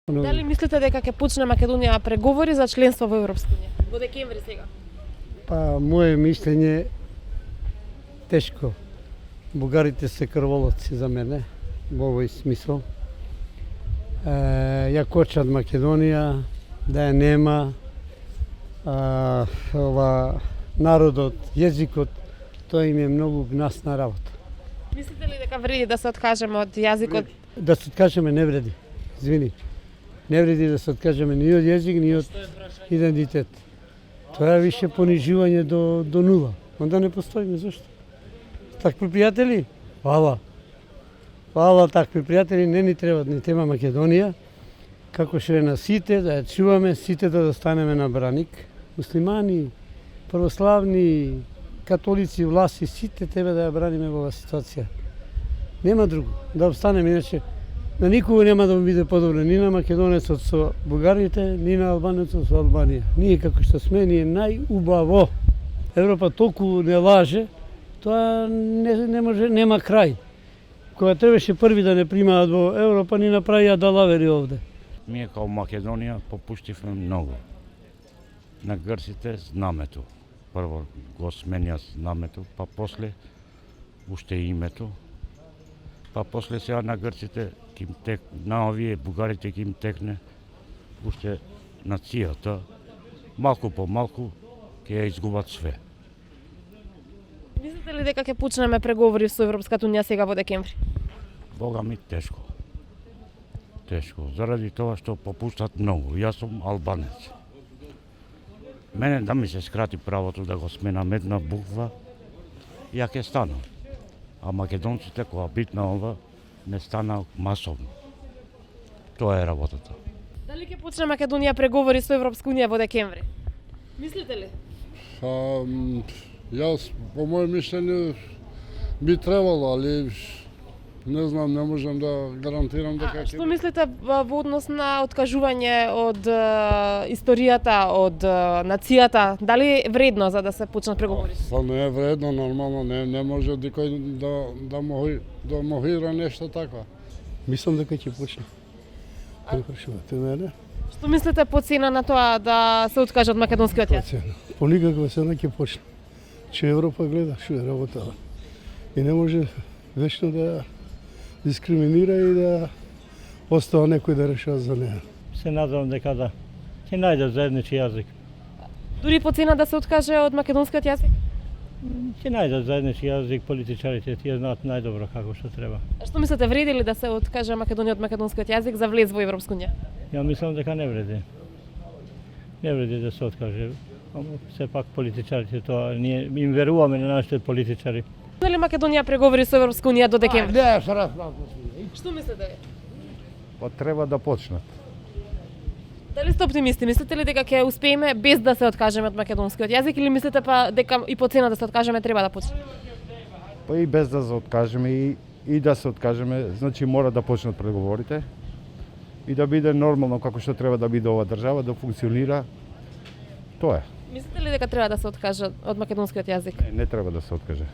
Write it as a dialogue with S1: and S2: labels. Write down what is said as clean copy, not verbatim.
S1: Дали мислите дека ќе почне Македонија преговори за членство во Европска унија во декември сега?
S2: Па, мое мислење тешко. Бугарите се крволоци за мене во овој смисол. Ја кочат Македонија, да ја нема, ова народот, јазикот, тоа им е многу гнасна работа.
S1: Мислите ли дека вреди да се откажеме од јазикот?
S2: Да се откажеме не вреди, извини. Не вреди да се откажеме ни од јазик, ни од идентитет. Тоа е више понижување до нула. Онда не постоиме, зашто? Такви пријатели? Фала. Фала, такви пријатели не ни требат, ни тема Македонија. Како ше на сите, да ја чуваме, сите да станеме на браник. Муслимани, православни, католици, власти, сите тебе да ја браниме во оваа ситуација. Нема друго, да обстанеме, иначе на никого нема да му биде подобро, ни на македонецот со бугарите, ни на албанецот со Албанија. Ние како што сме, ние најубаво. Европа толку не лаже, тоа не може, нема крај. Кога требаше први да не примаат во Европа, ни направија далавери овде.
S3: Ние као Македонија попуштивме многу. На грците знамето. Прво го сменја знамето, па после уште името. Па после сега на грците, на овие бугарите ќе им текне уште нацијата. Малку по малку ќе ја изгубат све.
S1: Мислите ли дека ќе почнеме преговори со Европската унија сега во декември?
S3: Бога ми тешко. Тешко, заради тоа што попуштат многу. Јас сум албанец. Мене да ми се скрати правото да го сменам една буква, ја ќе станам. А македонците кога битна ова, не стана масовно. Тоа е работата.
S1: Дали ќе почне Македонија преговори со Европска унија во декември? Мислите ли?
S4: Јас, по моје мишлење, би требало, али не знам, не можам да гарантирам дека
S1: Што мислите во однос на откажување од историјата, од нацијата? Дали е вредно за да се почнат преговори?
S4: Па не е вредно, нормално, не може дикој да мохира нешто такво.
S2: Мислам дека ќе почне. Прашувате мене?
S1: Што мислите по цена на тоа да се откаже од македонскиот јазик?
S2: По никаква цена ќе почне. Че Европа гледа што е работа. И не може вечно да дискриминира и да остава некој да решава за неа.
S5: Се надевам дека да ќе најдат заеднички јазик.
S1: Дури по цена да се откаже од македонскиот јазик?
S5: Ќе најдат заеднички јазик, политичарите тие знаат најдобро како што треба.
S1: А што мислите, вреди ли да се откаже Македонија од македонскиот јазик за влез во Европска унија?
S5: Ја мислам дека не вреди. Не вреди да се откаже. Ама сепак политичарите тоа, ние им веруваме на нашите политичари.
S1: Дали Македонија преговори со Европска унија до декември?
S2: Не, се расправа.
S1: Што мислите?
S6: Па треба да почнат.
S1: Дали сте оптимисти? Мислите ли дека ќе успееме без да се откажеме од македонскиот јазик или мислите па дека и по цена да се откажеме треба да почне?
S6: Па и без да се откажеме и да се откажеме, значи мора да почнат преговорите и да биде нормално како што треба да биде ова држава, да функционира. Тоа е.
S1: Мислите ли дека треба да се откаже од македонскиот јазик?
S6: Не треба да се откаже.